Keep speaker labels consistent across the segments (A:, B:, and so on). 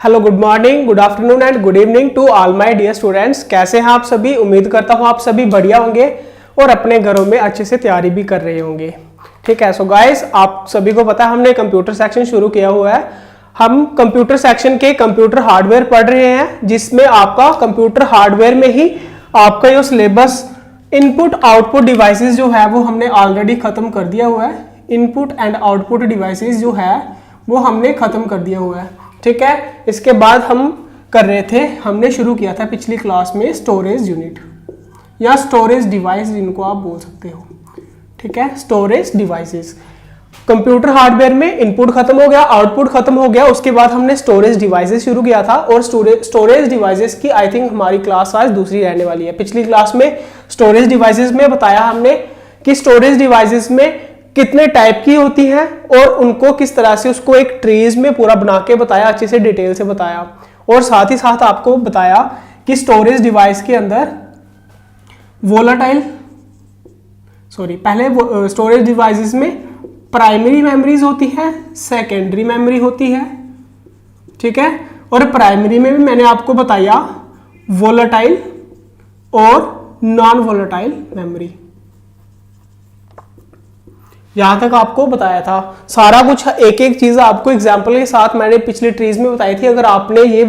A: Hello, good morning, good afternoon and good evening to all my dear students. कैसे हैं आप सभी? उम्मीद करता हूं आप सभी बढ़िया होंगे और अपने घरों में अच्छे से तैयारी भी कर रहे होंगे। ठीक है, सो गाइस, आप सभी को पता है हमने कंप्यूटर सेक्शन शुरू किया हुआ है। हम कंप्यूटर सेक्शन के कंप्यूटर हार्डवेयर पढ़ रहे हैं, जिसमें आपका कंप्यूटर हार्डवेयर में ही आपका जो सिलेबस इनपुट आउटपुट डिवाइसेस जो है वो हमने ऑलरेडी खत्म कर दिया हुआ है। इनपुट एंड आउटपुट डिवाइसेस जो है वो हमने खत्म कर दिया हुआ है। ठीक है, इसके बाद हम कर रहे थे, हमने शुरू किया था पिछली क्लास में स्टोरेज यूनिट या स्टोरेज डिवाइस जिनको आप बोल सकते हो। ठीक है, स्टोरेज डिवाइसेस। कंप्यूटर हार्डवेयर में इनपुट खत्म हो गया, आउटपुट खत्म हो गया, उसके बाद हमने स्टोरेज डिवाइसेस शुरू किया था। और स्टोरेज डिवाइसेस की आई थिंक हमारी क्लास आज दूसरी रहने वाली है। पिछली क्लास में स्टोरेज डिवाइसेस में बताया हमने कि स्टोरेज डिवाइसेस में कितने टाइप की होती हैं और उनको किस तरह से उसको एक ट्रीज में पूरा बना के बताया, अच्छे से डिटेल से बताया। और साथ ही साथ आपको बताया कि स्टोरेज डिवाइस के अंदर पहले स्टोरेज डिवाइसेस में प्राइमरी मेमोरीज होती है, सेकेंडरी मेमोरी होती है। ठीक है, और प्राइमरी में भी मैंने आपको बताया वोलेटाइल और नॉन वोलेटाइल मेमोरी। यहां तक आपको बताया था सारा कुछ, एक एक चीज आपको एग्जांपल के साथ मैंने पिछले ट्रीज में बताई थी। अगर आपने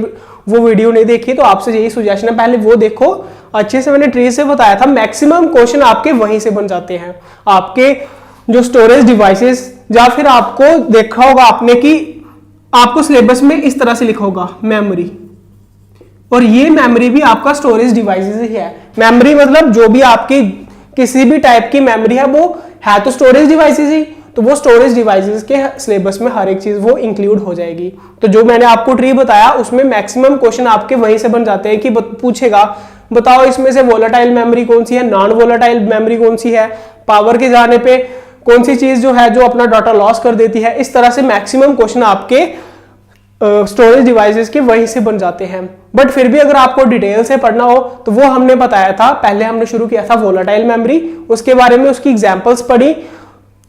A: वो वीडियो नहीं देखी तो आपसे यही सुजेशन है, पहले वो देखो। अच्छे से मैंने ट्रीज से बताया था, मैक्सिमम क्वेश्चन आपके वहीं से बन जाते हैं। आपके जो स्टोरेज डिवाइसेस, या फिर आपको देखा होगा आपने कि आपको सिलेबस में इस तरह से लिखा होगा मेमोरी, और ये मेमोरी भी आपका स्टोरेज डिवाइसेस ही है। मेमोरी मतलब जो भी आपकी किसी भी टाइप की मेमोरी है वो है तो स्टोरेज डिवाइसेस ही, तो वो स्टोरेज डिवाइसेस के सिलेबस में हर एक चीज वो इंक्लूड हो जाएगी। तो जो मैंने आपको ट्री बताया उसमें मैक्सिमम क्वेश्चन आपके वहीं से बन जाते हैं कि पूछेगा बताओ इसमें से वोलेटाइल मेमोरी कौन सी है, नॉन वोलेटाइल मेमोरी कौन सी है, पावर के जाने पे कौन सी चीज जो है जो अपना डाटा लॉस कर देती है। इस तरह से मैक्सिमम क्वेश्चन आपके स्टोरेज डिवाइसेस के वहीं से बन जाते हैं। बट फिर भी अगर आपको डिटेल से पढ़ना हो तो वो हमने बताया था, पहले हमने शुरू किया था वोलेटाइल मेमोरी, उसके बारे में उसकी एग्जांपल्स पढ़ी,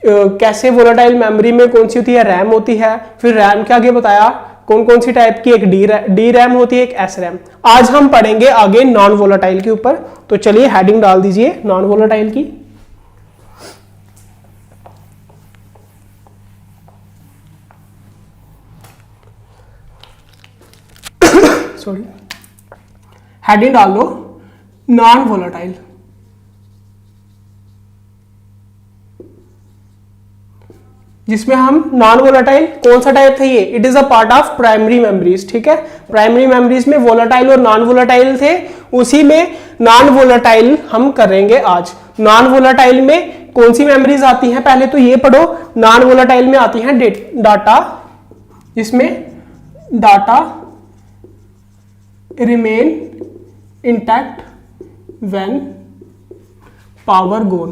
A: कैसे वोलेटाइल मेमोरी में कौन सी होती है, रैम होती है, फिर रैम के आगे बताया कौन कौन सी टाइप की, एक डी रैम होती है, एक एस रैम। आज हम पढ़ेंगे आगे नॉन वोलेटाइल के ऊपर। तो चलिए हेडिंग डाल दीजिए नॉन वोलेटाइल की। सॉरी, हेडिंग डाल लो नॉन वोलेटाइल। जिसमें हम नॉन वोलेटाइल कौन सा टाइप था ये, it is a part of primary memories. ठीक है, प्राइमरी मेमोरीज में वोलेटाइल और नॉन वोलेटाइल थे, उसी में नॉन वोलेटाइल हम करेंगे आज। नॉन वोलेटाइल में कौन सी मेमोरीज आती हैं, पहले तो ये पढ़ो। नॉन वोलेटाइल में आती हैं डाटा, जिसमें data remain intact when power gone.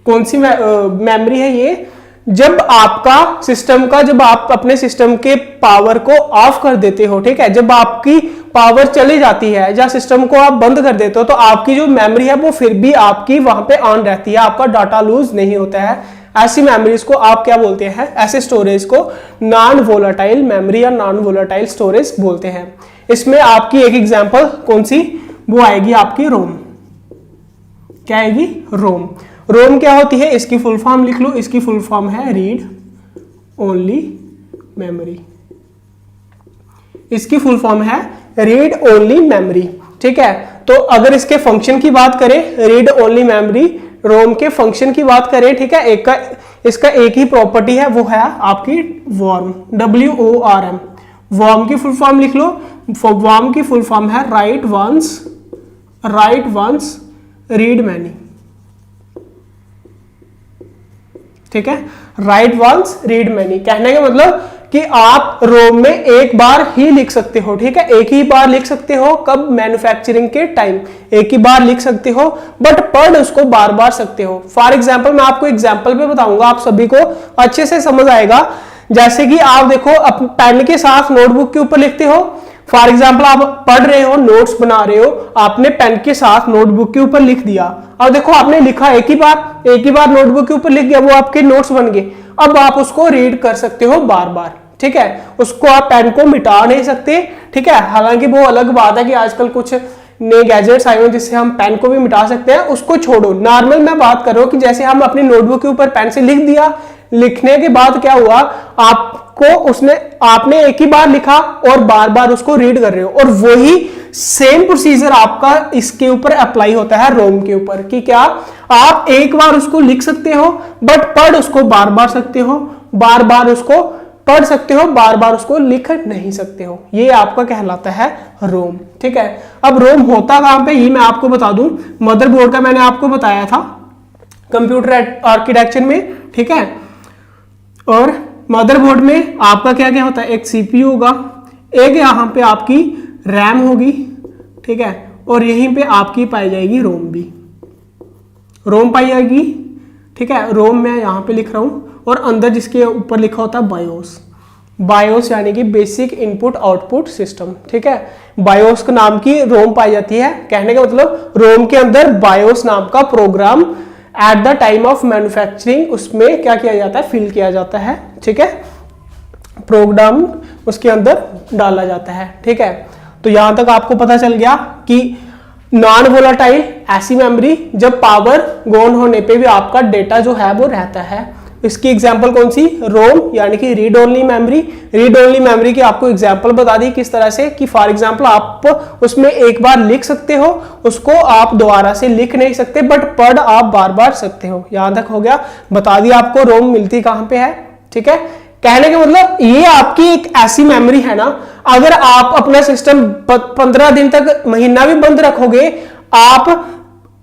A: कौन सी मेमोरी है ये? जब आपका सिस्टम का, जब आप अपने सिस्टम के पावर को ऑफ कर देते हो, ठीक है, जब आपकी पावर चली जाती है या सिस्टम को आप बंद कर देते हो तो आपकी जो मेमोरी है वो फिर भी आपकी वहां पे ऑन रहती है, आपका डाटा लूज नहीं होता है। ऐसी मेमोरीज को आप क्या बोलते हैं? ऐसे स्टोरेज को नॉन वोलेटाइल मेमोरी या नॉन वोलेटाइल स्टोरेज बोलते हैं। इसमें आपकी एक एग्जांपल कौन सी, वो आएगी आपकी रोम। क्या आएगी? रोम। रोम क्या होती है? इसकी फुल फॉर्म लिख लो, इसकी फुल फॉर्म है रीड ओनली मेमोरी। इसकी फुल फॉर्म है रीड ओनली मेमोरी। ठीक है, तो अगर इसके फंक्शन की बात करें, रीड ओनली मेमोरी रोम के फंक्शन की बात करें, ठीक है, इसका एक ही प्रॉपर्टी है, वो है आपकी वॉर्म, WORM। वॉर्म की फुल फॉर्म लिख लो, वॉर्म की फुल फॉर्म है राइट वंस रीड मैनी। ठीक है, राइट वंस रीड मैनी कहने का मतलब कि आप रोम में एक बार ही लिख सकते हो। ठीक है, एक ही बार लिख सकते हो। कब? मैन्युफैक्चरिंग के टाइम एक ही बार लिख सकते हो, बट पढ़ उसको बार बार सकते हो। फॉर एग्जाम्पल, मैं आपको एग्जाम्पल पे बताऊंगा, आप सभी को अच्छे से समझ आएगा। जैसे कि आप देखो, पेन के साथ नोटबुक के ऊपर लिखते हो, फॉर एग्जाम्पल आप पढ़ रहे हो, नोट्स बना रहे हो, आपने पेन के साथ नोटबुक के ऊपर लिख दिया। अब देखो आपने लिखा एक ही बार नोटबुक के ऊपर लिख दिया, वो आपके नोट्स बन गए। अब आप उसको रीड कर सकते हो बार बार, ठीक है। उसको आप पेन को मिटा नहीं सकते, ठीक है। हालांकि वो अलग बात है कि आजकल कुछ नए गैजेट्स आए हुए जिससे हम पेन को भी मिटा सकते हैं, उसको छोड़ो। नॉर्मल मैं बात कर रहा हूं कि जैसे हम अपनी नोटबुक के ऊपर पेन से लिख दिया, लिखने के बाद क्या हुआ, आपने एक ही बार लिखा और बार बार उसको रीड कर रहे हो, और वही सेम प्रोसीजर आपका इसके ऊपर अप्लाई होता है रोम के ऊपर, कि क्या आप एक बार उसको लिख सकते हो बट पढ़ उसको बार बार सकते हो, बार बार उसको पढ़ सकते हो, बार बार उसको लिख नहीं सकते हो। ये आपका कहलाता है रोम, ठीक है। अब रोम होता कहां पे, ये मैं आपको बता दूं। मदरबोर्ड का मैंने आपको बताया था कंप्यूटर आर्किटेक्चर में, ठीक है। और मदरबोर्ड में आपका क्या क्या होता है, एक सीपीयू होगा, एक यहां पे आपकी रैम होगी, ठीक है, और यहीं पे आपकी पाई जाएगी रोम भी, रोम पाई जाएगी, ठीक है। रोम मैं यहां पे लिख रहा हूं, और अंदर जिसके ऊपर लिखा होता है बायोस, बायोस यानी कि बेसिक इनपुट आउटपुट सिस्टम, ठीक है। बायोस के नाम की रोम पाई जाती है। कहने का मतलब रोम के अंदर बायोस नाम का program at the time of manufacturing उसमें क्या किया जाता है, फिल किया जाता है, ठीक है। प्रोग्राम उसके अंदर डाला जाता है, ठीक है। तो यहां तक आपको पता चल गया कि नॉन वोलाटाइल ऐसी मेमोरी जब पावर गोन होने पे भी आपका डेटा जो है वो रहता है। इसकी एग्जांपल कौन सी, रोम यानी कि read only memory. Read only memory की आपको एग्जांपल बता दी किस तरह से, कि फॉर एग्जांपल आप उसमें एक बार लिख सकते हो, उसको आप दोबारा से लिख नहीं सकते बट पढ़ आप बार बार सकते हो। यहां तक हो गया, बता दिया आपको रोम मिलती कहां पे है, ठीक है। कहने का मतलब ये आपकी एक ऐसी मेमोरी है ना, अगर आप अपना सिस्टम 15 दिन तक, महीना भी बंद रखोगे, आप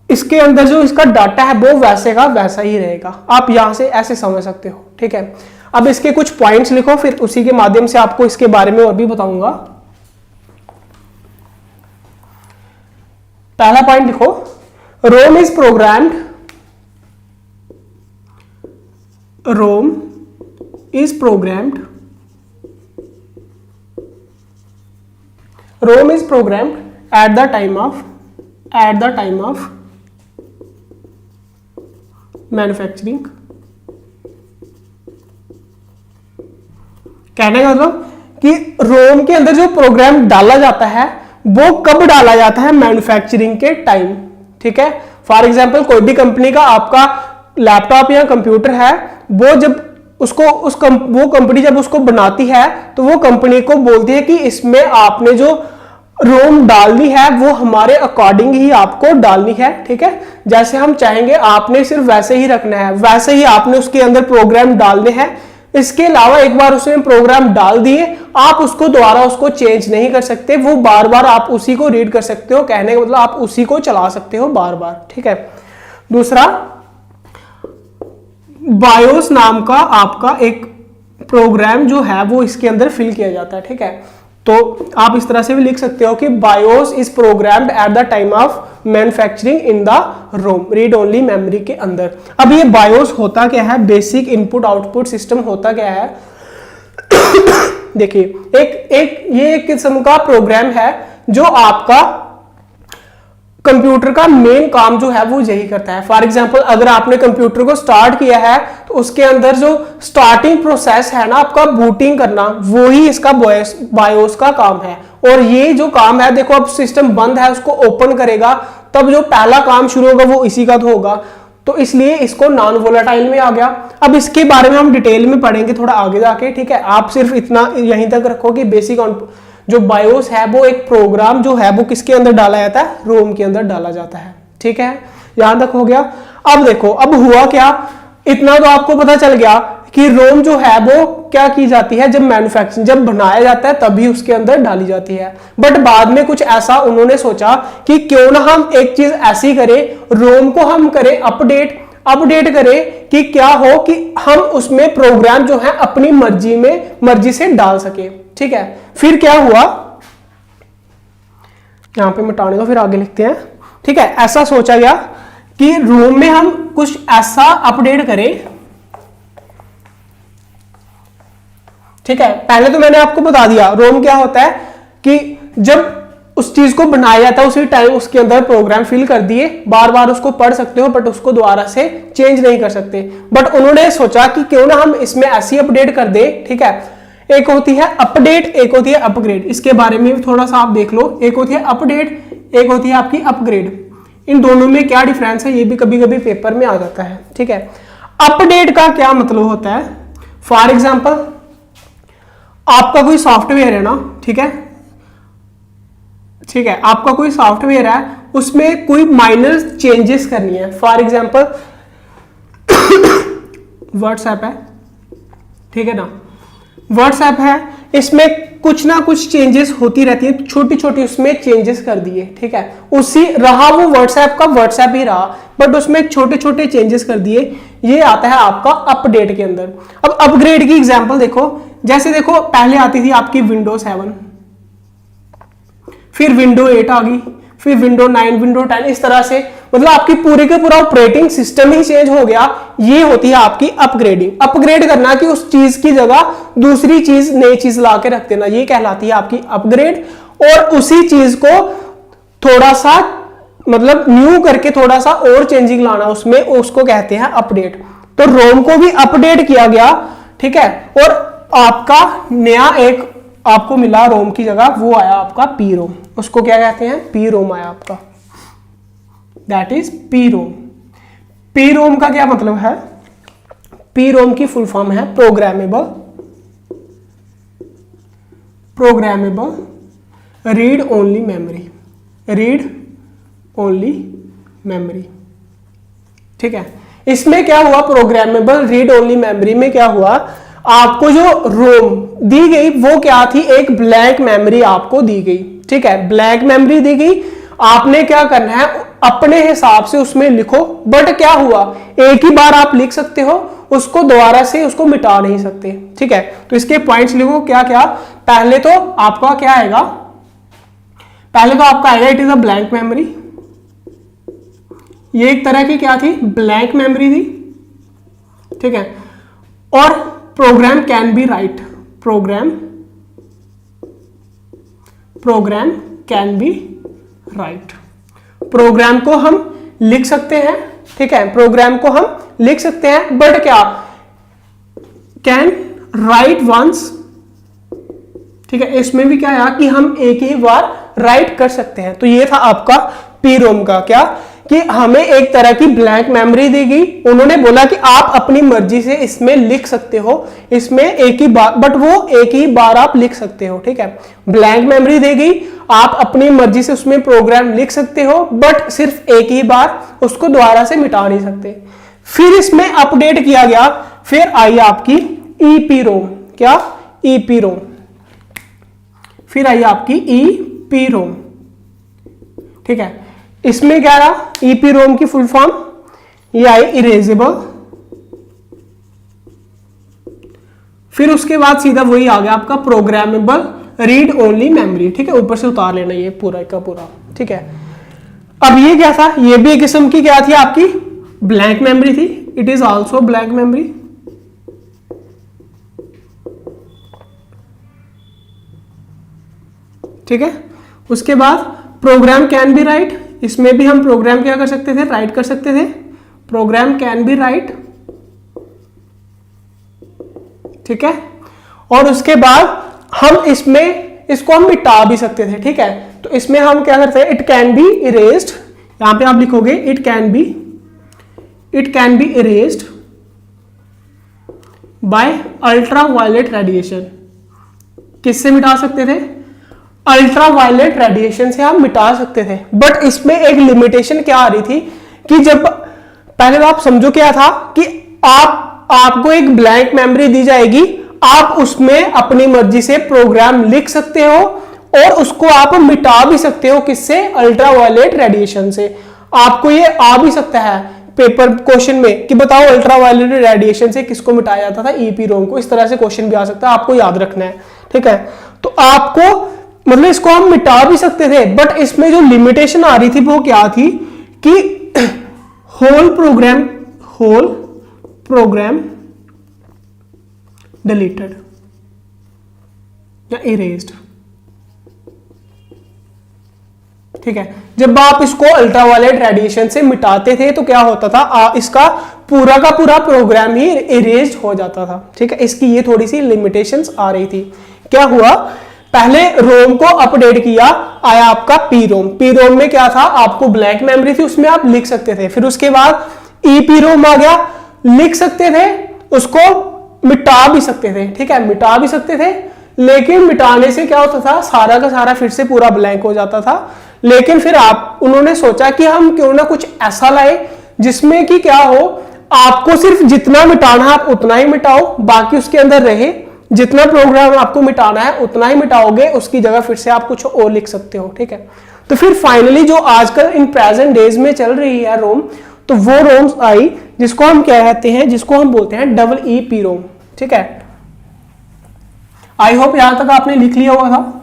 A: इसके अंदर जो इसका डाटा है वो वैसे का वैसा ही रहेगा। आप यहां से ऐसे समझ सकते हो, ठीक है। अब इसके कुछ पॉइंट्स लिखो, फिर उसी के माध्यम से आपको इसके बारे में और भी बताऊंगा। पहला पॉइंट लिखो, ROM is programmed, ROM is programmed, ROM is programmed at the time of manufacturing. कहने का मतलब कि रोम के अंदर जो प्रोग्राम डाला जाता है वो कब डाला जाता है, मैन्युफैक्चरिंग के टाइम, ठीक है। फॉर एग्जांपल कोई भी कंपनी का आपका लैपटॉप या कंप्यूटर है, वो जब वो कंपनी जब उसको बनाती है तो वो कंपनी को बोलती है कि इसमें आपने जो रोम डालनी है वो हमारे अकॉर्डिंग ही आपको डालनी है, ठीक है। जैसे हम चाहेंगे आपने सिर्फ वैसे ही रखना है, वैसे ही आपने उसके अंदर प्रोग्राम डालने हैं। इसके अलावा एक बार उसमें प्रोग्राम डाल दिए, आप उसको दोबारा उसको चेंज नहीं कर सकते, वो बार बार आप उसी को रीड कर सकते हो। कहने का मतलब आप उसी को चला सकते हो बार बार, ठीक है। दूसरा, बायोस नाम का आपका एक प्रोग्राम जो है वो इसके अंदर फिल किया जाता है, ठीक है। तो आप इस तरह से भी लिख सकते हो कि BIOS is programmed at the time of manufacturing in the ROM, read only memory के अंदर। अब ये बायोस होता क्या है, बेसिक इनपुट आउटपुट सिस्टम होता क्या है देखिए, ये एक किस्म का प्रोग्राम है जो आपका कंप्यूटर का मेन काम जो है वो यही करता है। फॉर एग्जांपल अगर आपने कंप्यूटर को स्टार्ट किया है तो उसके अंदर जो स्टार्टिंग प्रोसेस है ना आपका, बूटिंग करना, वो ही इसका बायोस का काम है। और ये जो काम है, देखो अब सिस्टम बंद है, उसको ओपन करेगा तब जो पहला काम शुरू होगा वो इसी का तो होगा, तो इसलिए इसको नॉन वोलेटाइल में आ गया। अब इसके बारे में हम डिटेल में पढ़ेंगे थोड़ा आगे जाके, ठीक है। आप सिर्फ इतना यहीं तक रखो कि बेसिक जो बायोस है वो एक प्रोग्राम जो है वो किसके अंदर डाला जाता है, रोम के अंदर डाला जाता है, ठीक है। यहां तक हो गया। अब देखो अब हुआ क्या, इतना तो आपको पता चल गया कि रोम जो है वो क्या की जाती है, जब मैन्युफैक्चरिंग जब बनाया जाता है तभी उसके अंदर डाली जाती है। बट बाद में कुछ ऐसा उन्होंने सोचा कि क्यों ना हम एक चीज ऐसी करें, रोम को हम करें अपडेट करें कि क्या हो कि हम उसमें प्रोग्राम जो है अपनी मर्जी से डाल सके, ठीक है। फिर क्या हुआ, यहां पे मिटाने को फिर आगे लिखते हैं, ठीक है। ऐसा सोचा गया कि रोम में हम कुछ ऐसा अपडेट करें, ठीक है। पहले तो मैंने आपको बता दिया रोम क्या होता है कि जब उस चीज को बनाया जाता है, उसी टाइम उसके अंदर प्रोग्राम फिल कर दिए, बार बार उसको पढ़ सकते हो बट उसको दोबारा से चेंज नहीं कर सकते। बट उन्होंने सोचा कि क्यों ना हम इसमें ऐसी अपडेट कर दे, ठीक है। एक होती है अपडेट, एक होती है अपग्रेड। इसके बारे में भी थोड़ा सा आप देख लो। एक होती है अपडेट, एक होती है आपकी अपग्रेड। इन दोनों में क्या डिफरेंस है ये भी कभी कभी पेपर में आ जाता है, ठीक है। अपडेट का क्या मतलब होता है? फॉर एग्जाम्पल आपका कोई सॉफ्टवेयर है ना, ठीक है, ठीक है, आपका कोई सॉफ्टवेयर है, उसमें कोई माइनर चेंजेस करनी है। फॉर एग्जाम्पल व्हाट्सएप है, ठीक है ना, व्हाट्सएप है, इसमें कुछ ना कुछ चेंजेस होती रहती है, छोटी छोटी उसमें चेंजेस कर दिए, ठीक है, उसी रहा वो व्हाट्सएप का व्हाट्सएप ही रहा, बट उसमें छोटे छोटे चेंजेस कर दिए, ये आता है आपका अपडेट के अंदर। अब अपग्रेड की एग्जांपल देखो, जैसे देखो पहले आती थी आपकी विंडो 7, फिर विंडो 8 आ गई, फिर विंडो 9, विंडो 10, इस तरह से मतलब आपकी पूरे का पूरा ऑपरेटिंग सिस्टम ही चेंज हो गया। ये होती है आपकी अपग्रेडिंग। अपग्रेड करना कि उस चीज की जगह दूसरी चीज, नई चीज ला के रख देना, ये कहलाती है आपकी अपग्रेड। और उसी चीज को थोड़ा सा मतलब न्यू करके थोड़ा सा और चेंजिंग लाना उसमें, उसको कहते हैं अपडेट। तो रोम को भी अपडेट किया गया, ठीक है, और आपका नया एक आपको मिला रोम की जगह, वो आया आपका पी रोम। उसको क्या कहते हैं? पी रोम आया आपका, that is P ROM. P ROM का क्या मतलब है? पी रोम की फुल फॉर्म है programmable read only memory, read only memory, ठीक है। इसमें क्या हुआ? प्रोग्रामेबल रीड ओनली मेमोरी में क्या हुआ? आपको जो रोम दी गई वो क्या थी? एक ब्लैंक मेमोरी आपको दी गई, ठीक है, ब्लैंक मेमोरी दी गई। आपने क्या करना है? अपने हिसाब से उसमें लिखो, बट क्या हुआ? एक ही बार आप लिख सकते हो, उसको दोबारा से उसको मिटा नहीं सकते, ठीक है। तो इसके पॉइंट्स लिखो क्या क्या। पहले तो आपका क्या आएगा? पहले तो आपका आएगा it is a blank memory. ये एक तरह की क्या थी? ब्लैंक मेमोरी थी, ठीक है। और program can be write, program can be write, program को हम लिख सकते हैं, ठीक है, प्रोग्राम को हम लिख सकते हैं, बट क्या? कैन राइट वंस, ठीक है। इसमें भी क्या है कि हम एक ही बार राइट कर सकते हैं। तो ये था आपका पी रोम का क्या, कि हमें एक तरह की ब्लैंक मेमोरी दी गई, उन्होंने बोला कि आप अपनी मर्जी से इसमें लिख सकते हो, इसमें एक ही बार, बट वो एक ही बार आप लिख सकते हो, ठीक है। ब्लैंक मेमोरी दी गई, आप अपनी मर्जी से उसमें प्रोग्राम लिख सकते हो, बट सिर्फ एक ही बार, उसको दोबारा से मिटा नहीं सकते। फिर इसमें अपडेट किया गया, फिर आई आपकी ईपी रोम, क्या? ईपी रोम। फिर आई आपकी ईपी रोम, ठीक है। इसमें क्या रहा? ईपी रोम की फुल फॉर्म ये आई इरेजेबल। फिर उसके बाद सीधा वही आ गया आपका प्रोग्रामेबल रीड ओनली मेमोरी, ठीक है। ऊपर से उतार लेना ये पूरा का पूरा, ठीक है। अब ये क्या था? ये भी एक किस्म की क्या थी? आपकी ब्लैंक मेमोरी थी, it is also blank memory, ठीक है। उसके बाद प्रोग्राम कैन बी राइट, इसमें भी हम प्रोग्राम क्या कर सकते थे? राइट कर सकते थे, प्रोग्राम कैन बी राइट, ठीक है। और उसके बाद हम इसमें इसको हम मिटा भी सकते थे, ठीक है। तो इसमें हम क्या करते हैं? इट कैन बी इरेज्ड, यहां पे आप लिखोगे it can be erased by ultraviolet radiation. किससे मिटा सकते थे? अल्ट्रा वायलेट रेडिएशन से हम मिटा सकते थे। बट इसमें एक लिमिटेशन क्या आ रही थी कि जब पहले तो आप समझो क्या था कि आपको एक ब्लैंक मेमोरी दी जाएगी, आप उसमें अपनी मर्जी से प्रोग्राम लिख सकते हो और उसको आप मिटा भी सकते हो। किससे? अल्ट्रा वायलेट रेडिएशन से। आपको ये आ भी सकता है पेपर क्वेश्चन में कि बताओ अल्ट्रा वायलेट रेडिएशन से किसको मिटाया जाता था? ईपी रोम को। इस तरह से क्वेश्चन भी आ सकता है, आपको याद रखना है, ठीक है। तो आपको मतलब इसको हम मिटा भी सकते थे, बट इसमें जो लिमिटेशन आ रही थी वो क्या थी कि होल प्रोग्राम डिलीटेड या इरेज्ड, ठीक है, जब आप इसको अल्ट्रावायलेट रेडिएशन से मिटाते थे तो क्या होता था, इसका पूरा का पूरा प्रोग्राम ही इरेज हो जाता था। ठीक है, इसकी ये थोड़ी सी लिमिटेशंस आ रही थी। क्या हुआ, पहले रोम को अपडेट किया, आया आपका पी रोम। पी रोम में क्या था, आपको ब्लैंक मेमोरी थी, उसमें आप लिख सकते थे। फिर उसके बाद ईपी रोम आ गया, लिख सकते थे, उसको मिटा भी सकते थे। ठीक है, मिटा भी सकते थे, लेकिन मिटाने से क्या होता था, सारा का सारा फिर से पूरा ब्लैंक हो जाता था। लेकिन फिर उन्होंने सोचा कि हम क्यों ना कुछ ऐसा लाए जिसमें कि क्या हो, आपको सिर्फ जितना मिटाना है आप उतना ही मिटाओ, बाकी उसके अंदर रहे, जितना प्रोग्राम आपको मिटाना है उतना ही मिटाओगे, उसकी जगह फिर से आप कुछ और लिख सकते हो। ठीक है, तो फिर फाइनली जो आजकल इन प्रेजेंट डेज में चल रही है रोम, तो वो रोम्स आई जिसको हम क्या कहते हैं, जिसको हम बोलते हैं डबल ई पी रोम। ठीक है, आई होप यहां तक आपने लिख लिया हुआ था।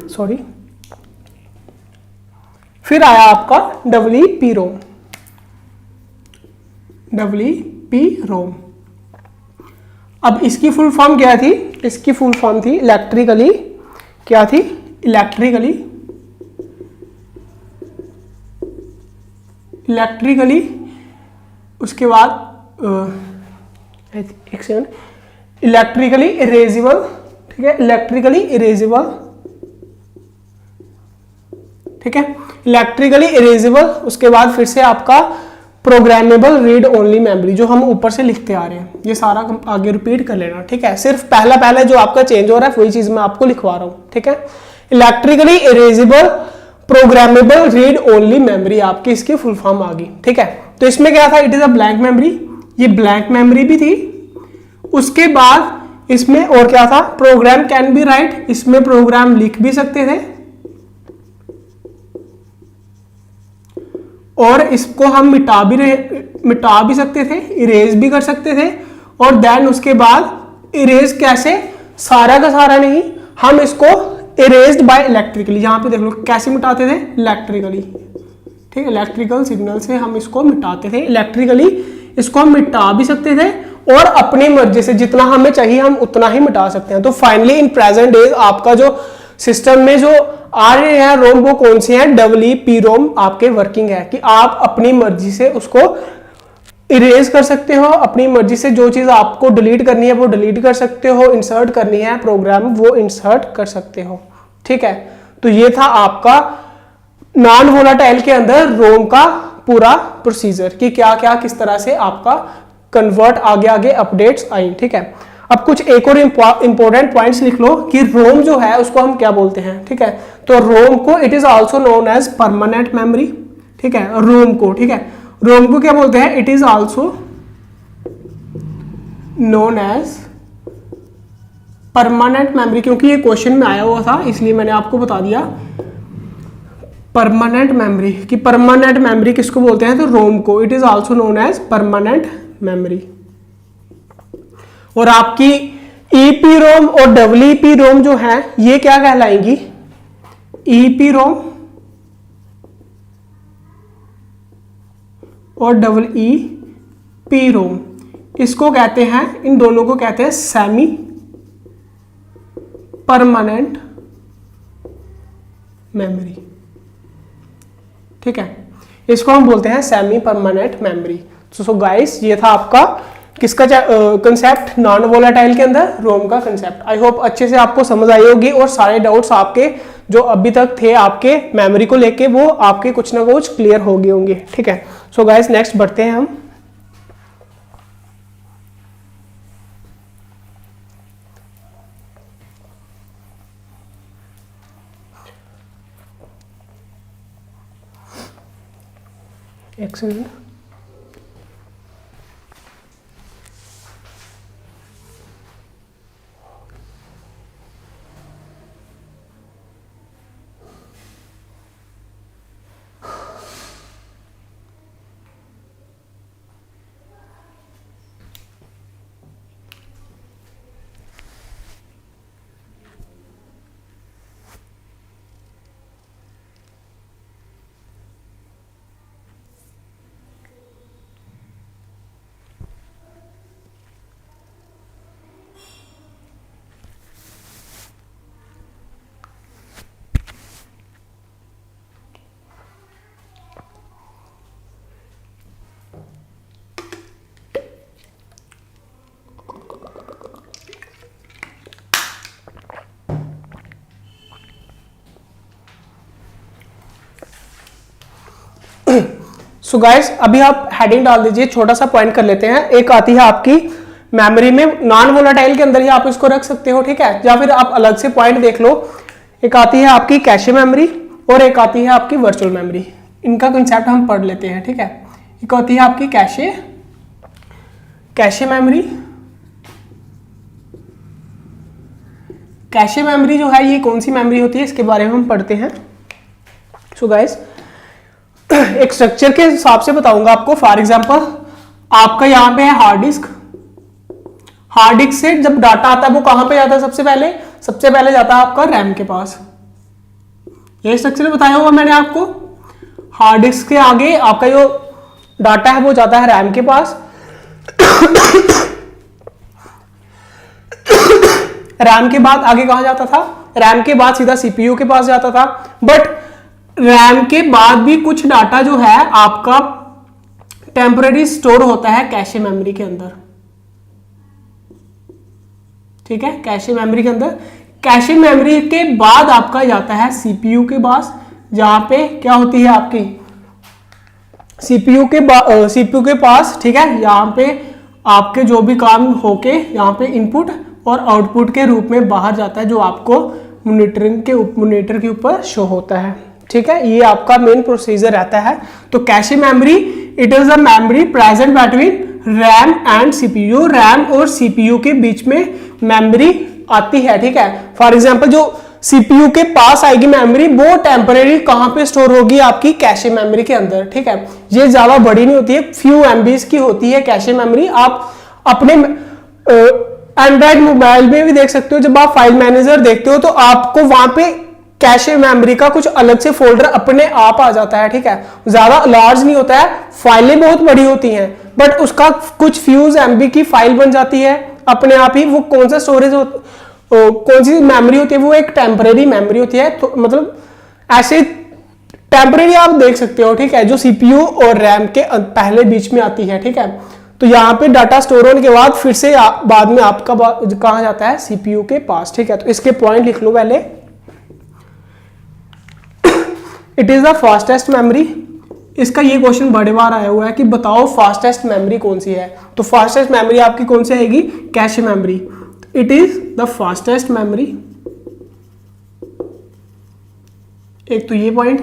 A: सॉरी। फिर आया आपका double E P ROM. Double E P ROM, अब इसकी फुल फॉर्म क्या थी, इसकी फुल फॉर्म थी इलेक्ट्रिकली, क्या थी, इलेक्ट्रिकली उसके बाद एक सेकंड, इलेक्ट्रिकली इरेजेबल। ठीक है, इलेक्ट्रिकली इरेजेबल। ठीक है, इलेक्ट्रिकली इरेजेबल, उसके बाद फिर से आपका प्रोग्रामेबल रीड ओनली मेमोरी, जो हम ऊपर से लिखते आ रहे हैं, ये सारा आगे रिपीट कर लेना। ठीक है, सिर्फ पहला जो आपका चेंज हो रहा है वही चीज मैं आपको लिखवा रहा हूं। ठीक है, electrically erasable programmable read only memory आपकी इसकी फुल फॉर्म आ गई। ठीक है, तो इसमें क्या था, it is a blank memory, ये ब्लैंक मेमोरी भी थी। उसके बाद इसमें और क्या था, प्रोग्राम कैन बी राइट, इसमें प्रोग्राम लिख भी सकते थे, और इसको हम मिटा भी सकते थे, इरेज भी कर सकते थे। और देन उसके बाद इरेज कैसे, सारा का सारा नहीं, हम इसको इरेज्ड बाय इलेक्ट्रिकली, यहां पे देख लो कैसे मिटाते थे, इलेक्ट्रिकली। ठीक है, इलेक्ट्रिकल सिग्नल से हम इसको मिटाते थे, इलेक्ट्रिकली इसको हम मिटा भी सकते थे, और अपनी मर्जी से जितना हमें चाहिए हम उतना ही मिटा सकते हैं। तो फाइनली इन प्रेजेंट डेज आपका जो सिस्टम में जो आ रहे हैं रोम, वो कौन से हैं, डबल ई पी रोम आपके वर्किंग है, कि आप अपनी मर्जी से उसको इरेज कर सकते हो, अपनी मर्जी से जो चीज आपको डिलीट करनी है वो डिलीट कर सकते हो, इंसर्ट करनी है प्रोग्राम वो इंसर्ट कर सकते हो। ठीक है, तो ये था आपका नॉन वोलाटाइल के अंदर रोम का पूरा प्रोसीजर, कि क्या क्या किस तरह से आपका कन्वर्ट आगे आगे अपडेट्स आई। ठीक है, अब कुछ एक और इंपॉर्टेंट पॉइंट्स लिख लो कि रोम जो है उसको हम क्या बोलते हैं। ठीक है, तो रोम को it is also known as permanent memory. ठीक है, रोम को, ठीक है, रोम को क्या बोलते हैं, it is also known as permanent memory, क्योंकि ये क्वेश्चन में आया हुआ था इसलिए मैंने आपको बता दिया परमानेंट मेमोरी, कि परमानेंट मेमोरी किसको बोलते हैं, तो रोम को it is also known as permanent memory. और आपकी ईपी रोम और डबल ईपी रोम जो है ये क्या कहलाएंगी, ईपी रोम और डबल ई पी रोम, इसको कहते हैं, इन दोनों को कहते हैं सेमी परमानेंट मेमोरी। ठीक है, इसको हम बोलते हैं semi permanent memory. So guys, ये था आपका किसका कंसेप्ट, नॉन वोलाटाइल के अंदर रोम का कंसेप्ट। आई होप अच्छे से आपको समझ आई होगी, और सारे डाउट्स आपके जो अभी तक थे आपके मेमोरी को लेके वो आपके कुछ ना कुछ क्लियर हो गए होंगे। ठीक है, सो गाइस नेक्स्ट बढ़ते हैं हम। एक्सेलेंट, सो गाइस अभी आप हेडिंग डाल दीजिए, छोटा सा पॉइंट कर लेते हैं। एक आती है आपकी मेमोरी में, नॉन वोलेटाइल के अंदर ही आप इसको रख सकते हो, ठीक है, या फिर आप अलग से पॉइंट देख लो। एक आती है आपकी कैशे मेमोरी और एक आती है आपकी वर्चुअल मेमोरी। इनका कंसेप्ट हम पढ़ लेते हैं, ठीक है। एक होती है आपकी कैशे मेमोरी। कैशे मेमोरी जो है ये कौन सी मेमोरी होती है, इसके बारे में हम पढ़ते हैं। सो गाइस एक स्ट्रक्चर के हिसाब से बताऊंगा आपको। फॉर एग्जांपल आपका यहां पे है हार्ड डिस्क। हार्ड डिस्क से जब डाटा आता है वो कहां पे जाता है, सबसे पहले जाता है आपका रैम के पास। ये स्ट्रक्चर बताया हुआ मैंने आपको। हार्ड डिस्क के आगे आपका जो डाटा है वो जाता है रैम के पास। रैम के बाद आगे कहां जाता था, रैम के बाद सीधा सीपीयू के पास जाता था। बट रैम के बाद भी कुछ डाटा जो है आपका टेम्पररी स्टोर होता है कैशे मेमोरी के अंदर, ठीक है। कैशे मेमोरी के अंदर, कैशे मेमोरी के बाद आपका जाता है सीपीयू के पास, जहां पे क्या होती है आपकी सीपीयू के पास, ठीक है। यहाँ पे आपके जो भी काम होके यहाँ पे इनपुट और आउटपुट के रूप में बाहर जाता है, जो आपको मॉनिटर के ऊपर शो होता है, ठीक है। ये आपका मेन प्रोसीजर रहता है। तो cache memory it is a memory present between RAM and CPU. RAM और सीपीयू के बीच में मेमोरी आती है, ठीक है। फॉर एग्जांपल जो सीपीयू के पास आएगी मेमोरी, वो टेम्परेरी कहां पे स्टोर होगी, आपकी कैशे मेमोरी के अंदर, ठीक है। ये ज्यादा बड़ी नहीं होती है, फ्यू एमबीज की होती है कैशे मेमोरी। आप अपने एंड्रॉइड मोबाइल में भी देख सकते हो, जब आप फाइल मैनेजर देखते हो तो आपको वहां पे कैशे मेमोरी का कुछ अलग से फोल्डर अपने आप आ जाता है, ठीक है। ज्यादा लार्ज नहीं होता है, फाइलें बहुत बड़ी होती हैं, बट उसका कुछ फ्यूज एमबी की फाइल बन जाती है अपने आप ही। वो कौन सा स्टोरेज कौन सी मेमोरी होती है, वो एक टेम्परेरी मेमोरी होती है। तो मतलब ऐसे टेम्परेरी आप देख सकते हो, ठीक है, जो सीपीयू और रैम के पहले बीच में आती है, ठीक है। तो यहाँ पे डाटा स्टोर होने के बाद फिर से बाद में आपका कहा जाता है सीपीयू के पास, ठीक है। तो इसके पॉइंट लिख लो पहले। It is the fastest memory. इसका ये क्वेश्चन बड़े बार आया हुआ है कि बताओ फास्टेस्ट मेमोरी कौन सी है। तो फास्टेस्ट मेमोरी आपकी कौन सी आएगी, cache memory. It is the fastest memory. एक तो ये पॉइंट।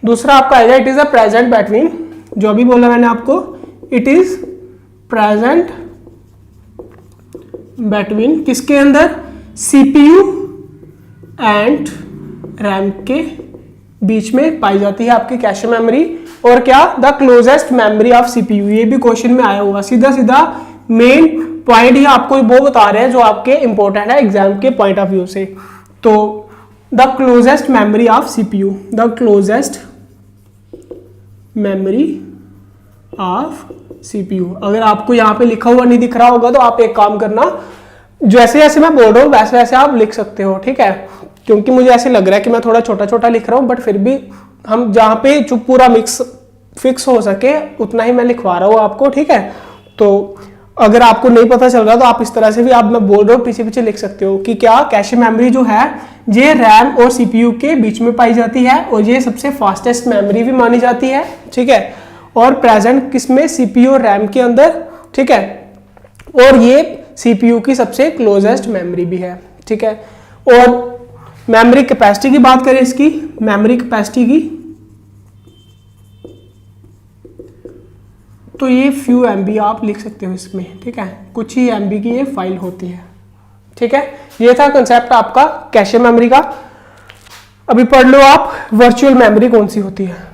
A: दूसरा आपका आएगा it is a present between, जो अभी बोला मैंने आपको, इट इज प्रेजेंट बिटवीन किसके अंदर, सीपीयू एंड रैम के बीच में पाई जाती है आपकी कैशे मेमोरी। और क्या, the closest memory of CPU. ये भी क्वेश्चन में आया हुआ, सीधा सीधा मेन पॉइंट ही आपको वो बता रहे हैं जो आपके इंपॉर्टेंट है एग्जाम के पॉइंट ऑफ व्यू से। तो the closest memory of CPU, the closest memory of CPU. अगर आपको यहाँ पे लिखा हुआ नहीं दिख रहा होगा तो आप एक काम करना, जैसे जैसे मैं बोल रहा हूँ वैसे वैसे आप लिख सकते हो, ठीक है। क्योंकि मुझे ऐसे लग रहा है कि मैं थोड़ा छोटा छोटा लिख रहा हूँ, बट फिर भी हम जहाँ पे जो पूरा मिक्स फिक्स हो सके उतना ही मैं लिखवा रहा हूँ आपको, ठीक है। तो अगर आपको नहीं पता चल रहा तो आप इस तरह से भी, आप मैं बोल रहा हूँ पीछे पीछे लिख सकते हो कि क्या, कैशे मेमोरी जो है ये रैम और सीपीयू के बीच में पाई जाती है और ये सबसे फास्टेस्ट मेमोरी भी मानी जाती है, ठीक है। और प्रेजेंट किसमें, सीपीयू और रैम के अंदर, ठीक है। और ये सीपीयू की सबसे क्लोजेस्ट मेमोरी भी है, ठीक है। और मेमोरी कैपेसिटी की बात करें, इसकी मेमोरी कैपेसिटी की, तो ये फ्यू एमबी आप लिख सकते हो इसमें, ठीक है। कुछ ही एमबी की ये फाइल होती है, ठीक है। ये था कंसेप्ट आपका कैशे मेमोरी का। अभी पढ़ लो आप वर्चुअल मेमोरी कौन सी होती है।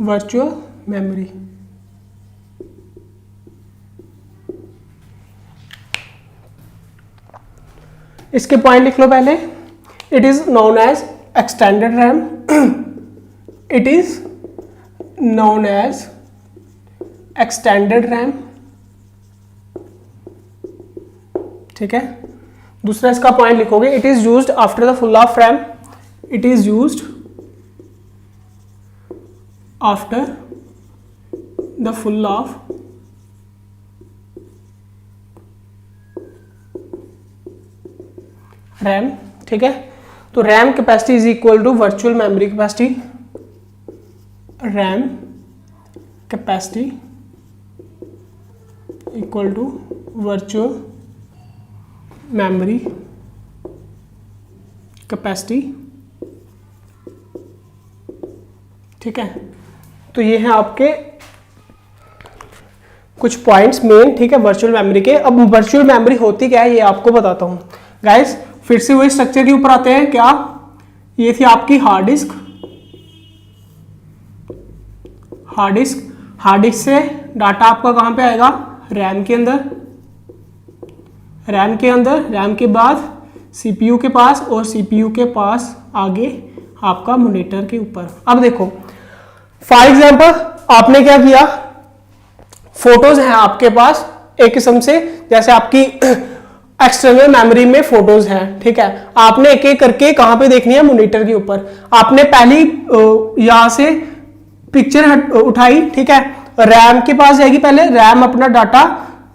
A: वर्चुअल मेमोरी, इसके पॉइंट लिख लो पहले। It is known as extended RAM, it is known as extended RAM, ठीक है। दूसरा इसका पॉइंट लिखोगे, it is used after the full of RAM, it is used after the full of RAM. ठीक है, तो RAM capacity is equal to virtual memory capacity, RAM capacity equal to virtual memory capacity. ठीक है, तो ये हैं आपके कुछ पॉइंट्स मेन, ठीक है, वर्चुअल मेमोरी के। अब वर्चुअल मेमोरी होती क्या है ये आपको बताता हूं गाइस। फिर से वही स्ट्रक्चर के ऊपर आते हैं। क्या ये थी आपकी hard disk, hard disk, hard disk से डाटा आपका कहां पे आएगा, रैम के अंदर, रैम के अंदर, रैम के बाद सीपीयू के पास, और सीपीयू के पास आगे आपका मॉनिटर के ऊपर। अब देखो फॉर एग्जांपल आपने क्या किया, फोटोज हैं आपके पास एक किस्म से, जैसे आपकी एक्सटर्नल मेमोरी में फोटोज हैं। ठीक है, आपने एक एक करके कहां पे देखनी है, मॉनिटर के ऊपर। आपने पहली यहां से पिक्चर उठाई, ठीक है, रैम के पास जाएगी, पहले रैम अपना डाटा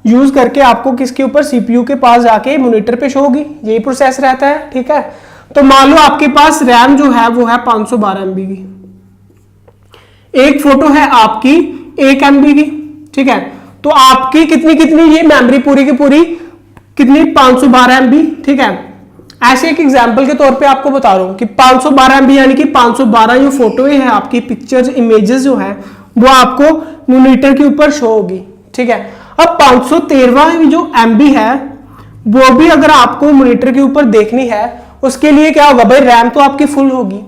A: यूज करके आपको किसके ऊपर, सीपीयू के पास जाके मॉनिटर पे शो होगी, यही प्रोसेस रहता है। ठीक है, तो मान लो आपके पास रैम जो है वो है 512 MB की, एक फोटो है आपकी 1 MB की। ठीक है, तो आपकी कितनी कितनी ये मेमोरी पूरी की पूरी कितनी, 512 MB। ठीक है, ऐसे एक एग्जांपल के तौर पे आपको बता रहा हूं कि 512 MB यानी कि 512 जो फोटो है आपकी, पिक्चर्स इमेजेस जो है वो आपको मॉनिटर के ऊपर शो होगी। ठीक है, अब 513 जो MB है वो भी अगर आपको मॉनिटर के ऊपर देखनी है, उसके लिए क्या होगा भाई, रैम तो आपकी फुल होगी,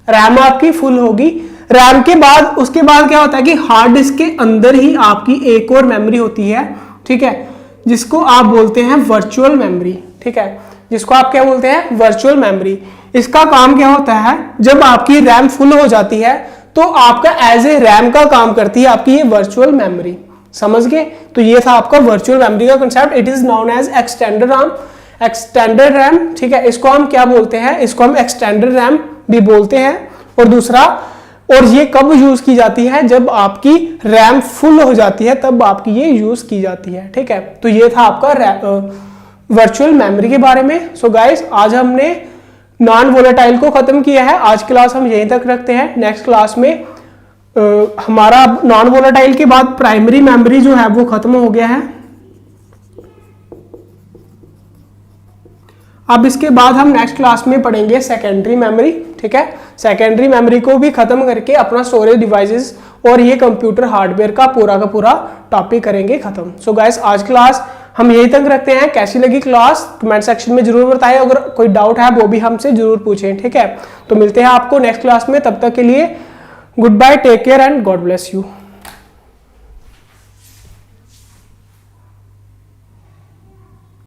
A: रैम आपकी फुल होगी। रैम के बाद उसके बाद क्या होता है कि हार्ड डिस्क के अंदर ही आपकी एक और मेमोरी होती है। ठीक है, जिसको आप बोलते हैं वर्चुअल मेमोरी। ठीक है, जिसको आप क्या बोलते हैं, वर्चुअल मेमोरी। इसका काम क्या होता है, जब आपकी रैम फुल हो जाती है तो आपका एज ए रैम का काम करती है आपकी ये वर्चुअल मेमोरी। समझ गए, तो ये था आपका वर्चुअल मेमोरी का concept. It is known as extended RAM, extended RAM. ठीक है, इसको हम क्या बोलते हैं, इसको हम एक्सटेंडेड रैम भी बोलते हैं। और दूसरा, और ये कब यूज की जाती है, जब आपकी रैम फुल हो जाती है तब आपकी ये यूज की जाती है। ठीक है, तो ये था आपका वर्चुअल मेमोरी के बारे में। सो गाइस, आज हमने नॉन वोलेटाइल को खत्म किया है। आज क्लास हम यहीं तक रखते हैं। नेक्स्ट क्लास में हमारा नॉन वोलेटाइल के बाद प्राइमरी मेमोरी जो है वो खत्म हो गया है। अब इसके बाद हम नेक्स्ट क्लास में पढ़ेंगे सेकेंडरी मेमोरी। ठीक है, सेकेंडरी मेमोरी को भी खत्म करके अपना स्टोरेज डिवाइसेस और ये कंप्यूटर हार्डवेयर का पूरा टॉपिक करेंगे खत्म। सो गाइस, आज क्लास हम यही तक रखते हैं। कैसी लगी क्लास कमेंट सेक्शन में जरूर बताएं, अगर कोई डाउट है वो भी हमसे जरूर पूछें। ठीक है, तो मिलते हैं आपको नेक्स्ट क्लास में, तब तक के लिए goodbye, take care and God bless you.